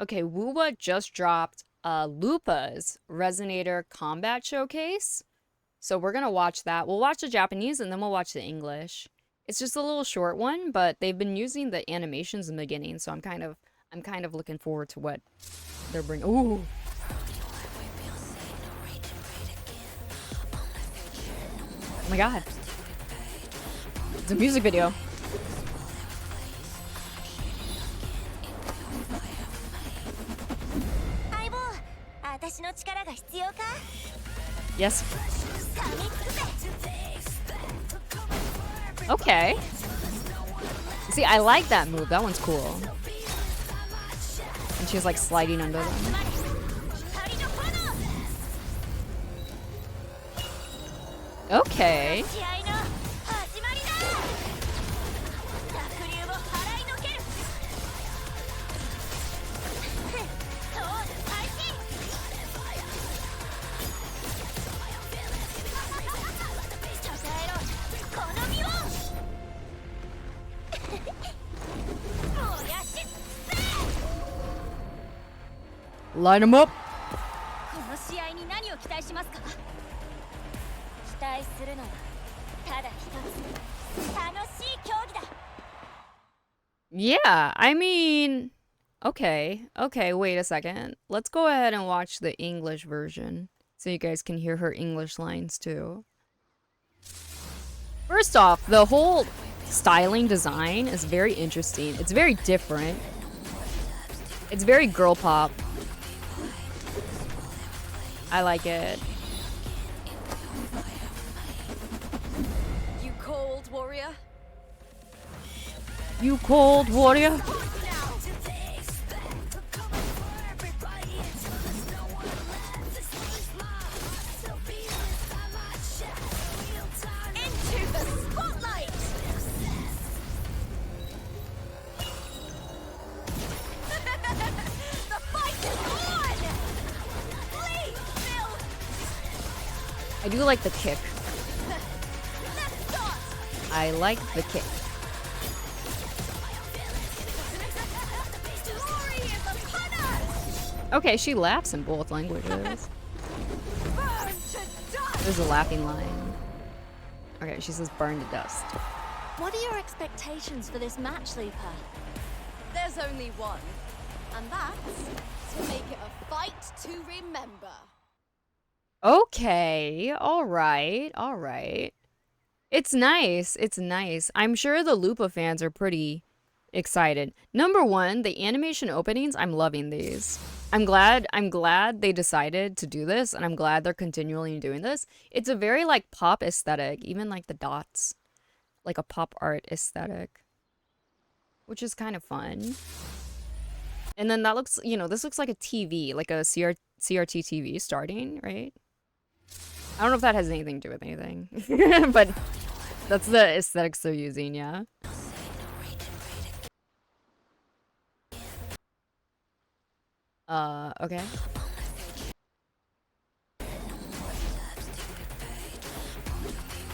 Okay, Woowa just dropped Lupa's Resonator Combat Showcase. So we're gonna watch that. We'll watch the Japanese and then we'll watch the English. It's just a little short one, but they've been using the animations in the beginning, so I'm kind of looking forward to what they're bringing. Ooh. Oh my god. It's a music video. Yes. Okay. See, I like that move. That one's cool. And she's like sliding under them. Okay. Line them up. Yeah, I mean, okay, wait a second. Let's go ahead and watch the English version so you guys can hear her English lines too. First off, the whole styling design is very interesting. It's very different. It's very girl pop. I like it. You cold warrior? You cold warrior? Into the spotlight! The fight is on! Please, Phil! I do like the kick. Let's start! I like the kick. Glory is upon us! Okay, she laughs in both languages. Burn to dust! There's a laughing line. Okay, she says burn to dust. What are your expectations for this match, Lupa? There's only one, and that's to make it a fight to remember. Okay, alright. It's nice, it's nice. I'm sure the Lupa fans are pretty excited. Number one, the animation openings, I'm loving these. I'm glad they decided to do this, and I'm glad they're continually doing this. It's a very like pop aesthetic, even like the dots. Like a pop art aesthetic. Which is kind of fun. And then that looks, this looks like a TV, like a CRT TV starting, right? I don't know if that has anything to do with anything. But that's the aesthetics they're using, yeah. Okay.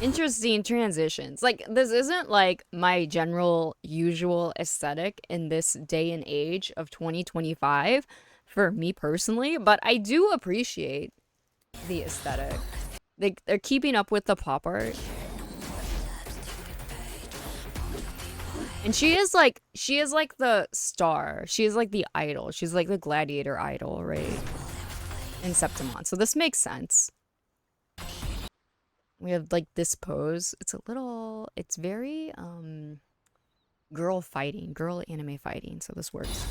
Interesting transitions. Like, this isn't like my general usual aesthetic in this day and age of 2025 for me personally, but I do appreciate the aesthetic. They're keeping up with the pop art. And she is like the star. She is like the idol. She's like the gladiator idol, right? In Septimon. So this makes sense. We have like this pose. It's very girl anime fighting, so this works.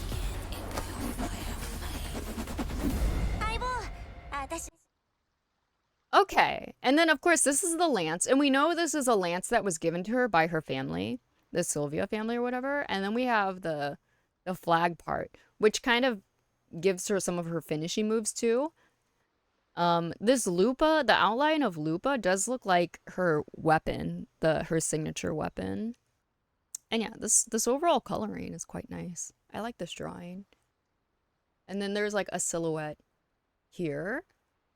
Okay, and then of course this is the lance, and we know this is a lance that was given to her by her family, the Sylvia family or whatever, and then we have the flag part, which kind of gives her some of her finishing moves too. This Lupa, the outline of Lupa does look like her weapon, her signature weapon. And yeah, this overall coloring is quite nice. I like this drawing. And then there's like a silhouette here.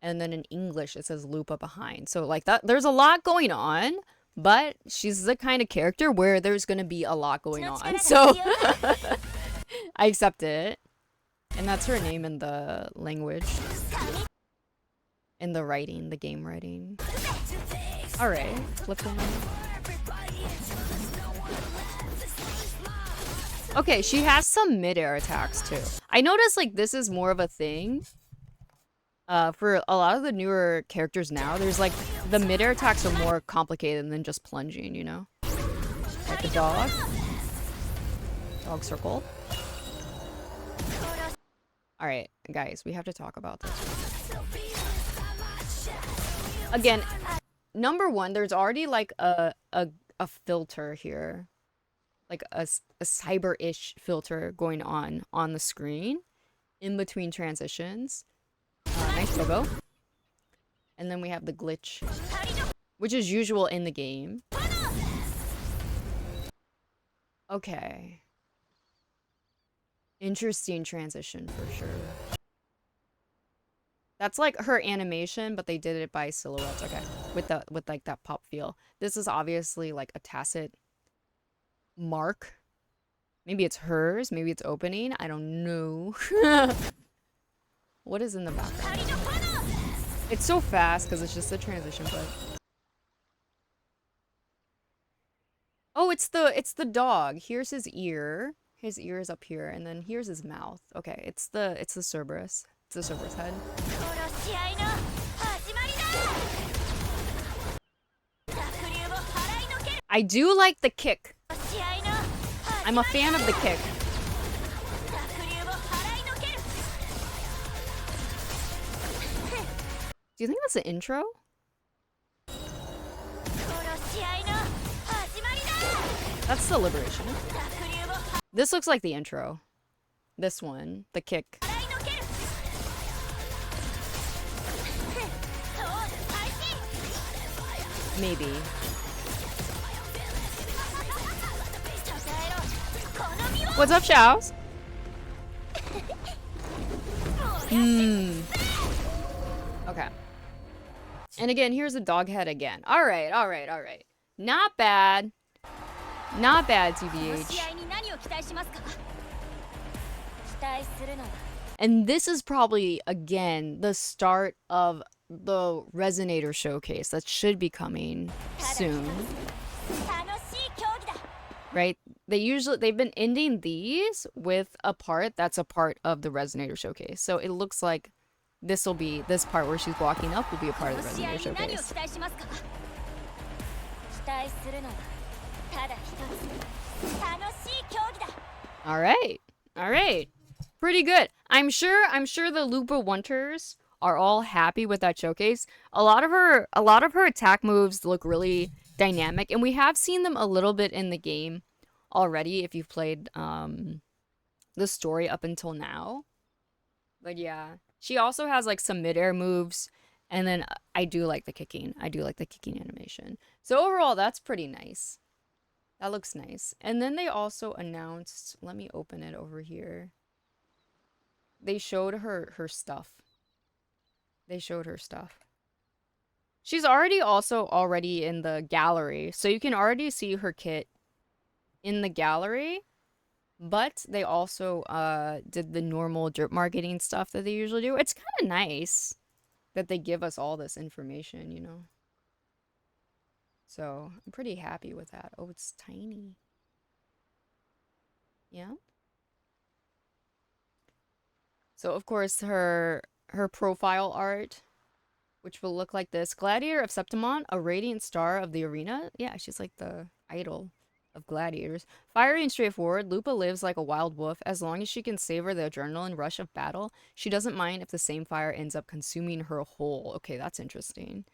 And then in English it says Lupa behind. So like that, there's a lot going on, but she's the kind of character where there's gonna be a lot going on. So I accept it. And that's her name in the language. In the writing, the game writing. Alright, flipping. Okay, she has some mid-air attacks too. I noticed like this is more of a thing. For a lot of the newer characters now, there's like the mid-air attacks are more complicated than just plunging, you know? Like the dog. Dog circle. Alright, guys, we have to talk about this. Again, number one, there's already like a filter here. Like a cyber-ish filter going on the screen in between transitions. Nice logo. And then we have the glitch, which is usual in the game. Okay. Interesting transition for sure. That's like her animation, but they did it by silhouettes. Okay, with like that pop feel. This is obviously like a tacit mark. Maybe it's hers. Maybe it's opening. I don't know. What is in the background? It's so fast because it's just a transition, but oh, it's the dog. Here's his ear. His ear is up here, and then here's his mouth. Okay, it's the Cerberus. It's the Cerberus head. I do like the kick. I'm a fan of the kick. Do you think that's the intro? That's the liberation. This looks like the intro. This one, the kick. Maybe. What's up, Shows? Okay. And again, here's a dog head again. Alright. Not bad. Not bad, TBH. And this is probably, again, the start of the Resonator showcase that should be coming soon. Right? They've been ending these with a part that's a part of the Resonator showcase. So it looks like this part where she's walking up will be a part of the Resonator showcase. Alright. Pretty good. I'm sure the Lupa Wanters are all happy with that showcase. A lot of her attack moves look really dynamic, and we have seen them a little bit in the game already if you've played the story up until now. But yeah, she also has like some mid-air moves, and then I do like the kicking. I do like the kicking animation. So overall, that's pretty nice. That looks nice. And then they also announced, let me open it over here. They showed her stuff. She's already in the gallery, so you can already see her kit in the gallery. But they also did the normal drip marketing stuff that they usually do. It's kind of nice that they give us all this information, you know. So I'm pretty happy with that. Oh, it's tiny. Yeah. So of course her profile art, which will look like this. Gladiator of Septimon, a radiant star of the arena. Yeah, she's like the idol of gladiators. Fiery and straightforward, Lupa lives like a wild wolf. As long as she can savor the adrenaline rush of battle, she doesn't mind if the same fire ends up consuming her whole. Okay, that's interesting.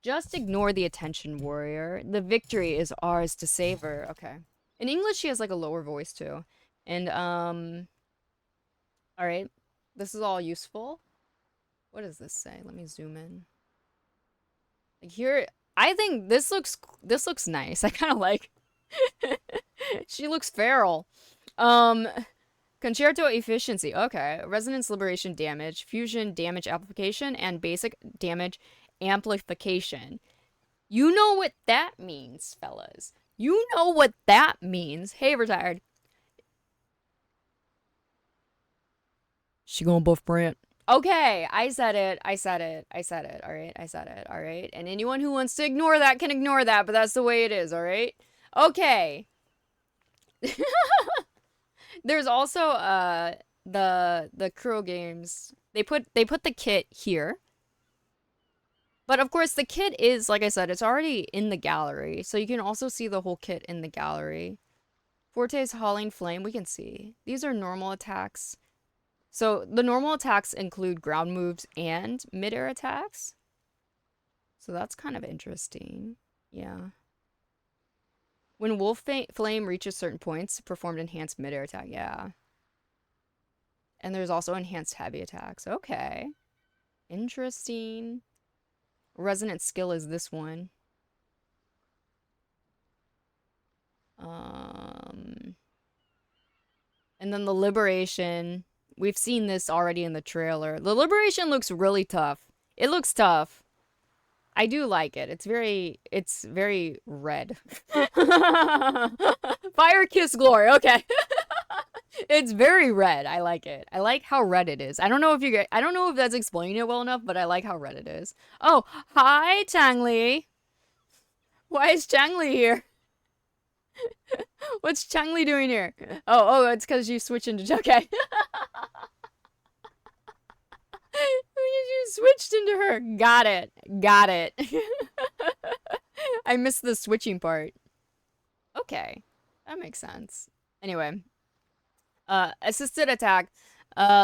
Just ignore the attention, warrior. The victory is ours to savor. Okay. In English, she has like a lower voice too. And, alright. This is all useful. What does this say? Let me zoom in. Like here, I think this looks nice. I kind of like. She looks feral. Concerto efficiency. Okay. Resonance liberation damage, fusion damage amplification, and basic damage amplification. You know what that means, fellas. You know what that means. Hey, retired. She gonna buff Brant. Okay, I said it. I said it. I said it. All right, I said it. All right. And anyone who wants to ignore that can ignore that, but that's the way it is. All right. Okay. There's also the Kuro games. They put the kit here. But of course the kit is, like I said, it's already in the gallery. So you can also see the whole kit in the gallery. Forte's Hauling Flame, we can see. These are normal attacks. So the normal attacks include ground moves and mid-air attacks. So that's kind of interesting. Yeah. When Wolf Flame reaches certain points, performed enhanced mid-air attack. Yeah. And there's also enhanced heavy attacks. Okay. Interesting. Resonant skill is this one. And then the Liberation. We've seen this already in the trailer. The Liberation looks really tough. It looks tough. I do like it. It's very red. Fire Kiss Glory. Okay. It's very red. I like it. I like how red it is. I don't know if that's explaining it well enough, but I like how red it is. Oh, hi, Changli. Why is Changli here? What's Changli doing here? Oh, it's because you switched into... Okay. You switched into her. Got it. I missed the switching part. Okay. That makes sense. Anyway. Assisted attack.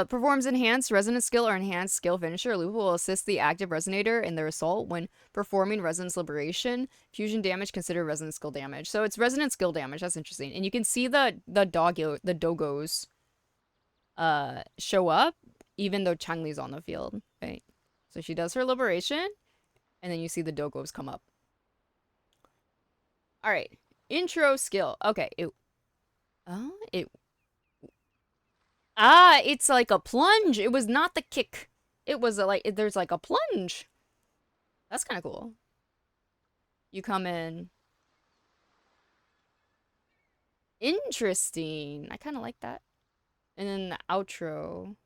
Performs enhanced resonance skill or enhanced skill finisher. Lupa will assist the active resonator in their assault when performing resonance liberation. Fusion damage considered resonance skill damage. So it's resonance skill damage. That's interesting. And you can see the doggos show up even though Changli's on the field, right? So she does her liberation, and then you see the doggos come up. All right, intro skill. Okay, it's like a plunge. It was not the kick. It was there's like a plunge. That's kind of cool. You come in. Interesting. I kind of like that. And then the outro.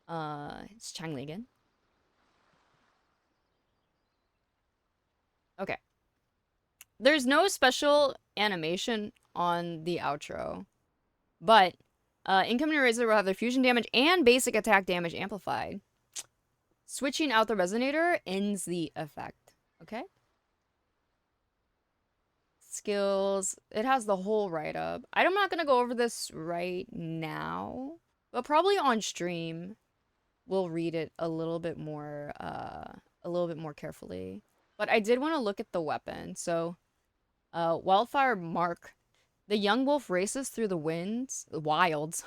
It's Changli again. Okay. There's no special animation on the outro, but incoming Razor will have their fusion damage and basic attack damage amplified. Switching out the resonator ends the effect. Okay. Skills. It has the whole write-up. I'm not gonna go over this right now, but probably on stream we'll read it a little bit more carefully. But I did want to look at the weapon. So, Wildfire Mark. The young wolf races through the wilds,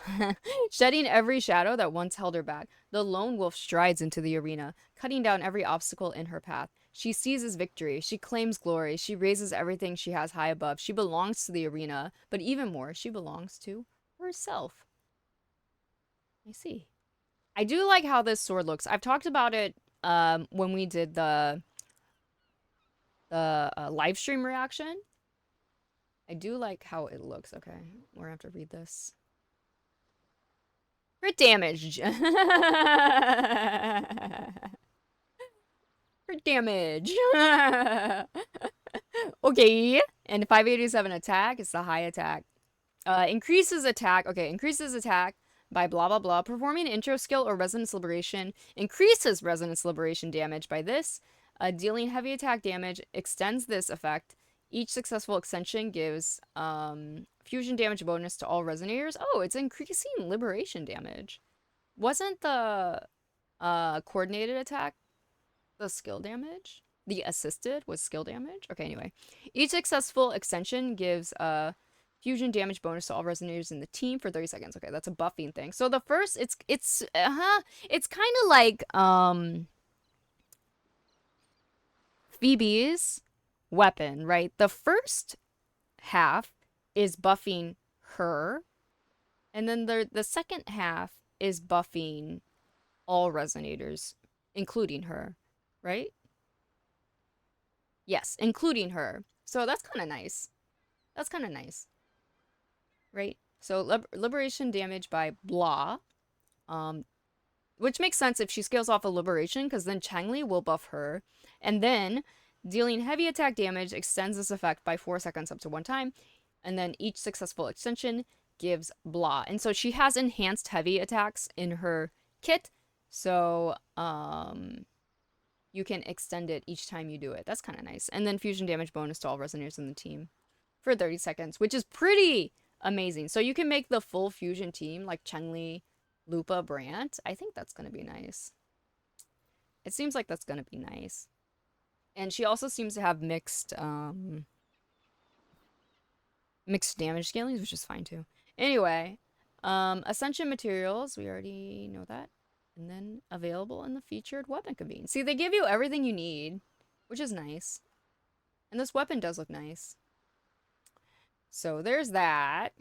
shedding every shadow that once held her back. The lone wolf strides into the arena, cutting down every obstacle in her path. She seizes victory. She claims glory. She raises everything she has high above. She belongs to the arena, but even more, she belongs to herself. I see. I do like how this sword looks. I've talked about it when we did the live stream reaction. I do like how it looks. Okay, we're gonna have to read this. Crit damage. Crit damage. Okay, and 587 attack is the high attack. Increases attack. Okay, increases attack by blah blah blah. Performing intro skill or resonance liberation increases resonance liberation damage by this. Dealing heavy attack damage extends this effect. Each successful extension gives fusion damage bonus to all resonators. Oh, it's increasing liberation damage. Wasn't the coordinated attack the skill damage? The assisted was skill damage? Okay, anyway. Each successful extension gives fusion damage bonus to all resonators in the team for 30 seconds. Okay, that's a buffing thing. So the first, it's kind of like Phoebe's weapon, right? The first half is buffing her, and then the second half is buffing all resonators, including her, right? Yes, including her. So that's kind of nice. That's kind of nice, right? So liberation damage by blah Which makes sense if she scales off a liberation, because then Changli will buff her. And then dealing heavy attack damage extends this effect by 4 seconds up to 1 time. And then each successful extension gives blah. And so she has enhanced heavy attacks in her kit. So you can extend it each time you do it. That's kind of nice. And then fusion damage bonus to all resonators in the team for 30 seconds, which is pretty amazing. So you can make the full fusion team like Changli, Lupa, Brant. I think that's going to be nice. It seems like that's going to be nice. And she also seems to have mixed damage scalings, which is fine too. Anyway, Ascension materials, we already know that. And then available in the featured weapon convene. See, they give you everything you need, which is nice. And this weapon does look nice. So there's that.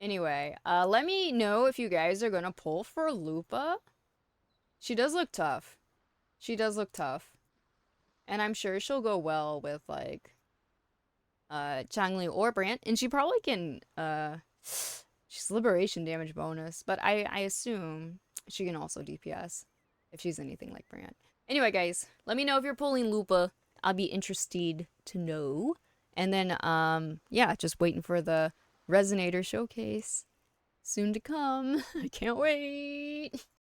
Anyway, let me know if you guys are gonna pull for Lupa. She does look tough. She does look tough. And I'm sure she'll go well with, like, Changli or Brant. And she probably can, she's liberation damage bonus. But I assume she can also DPS if she's anything like Brant. Anyway, guys, let me know if you're pulling Lupa. I'll be interested to know. And then, yeah, just waiting for the Resonator showcase. Soon to come. I can't wait.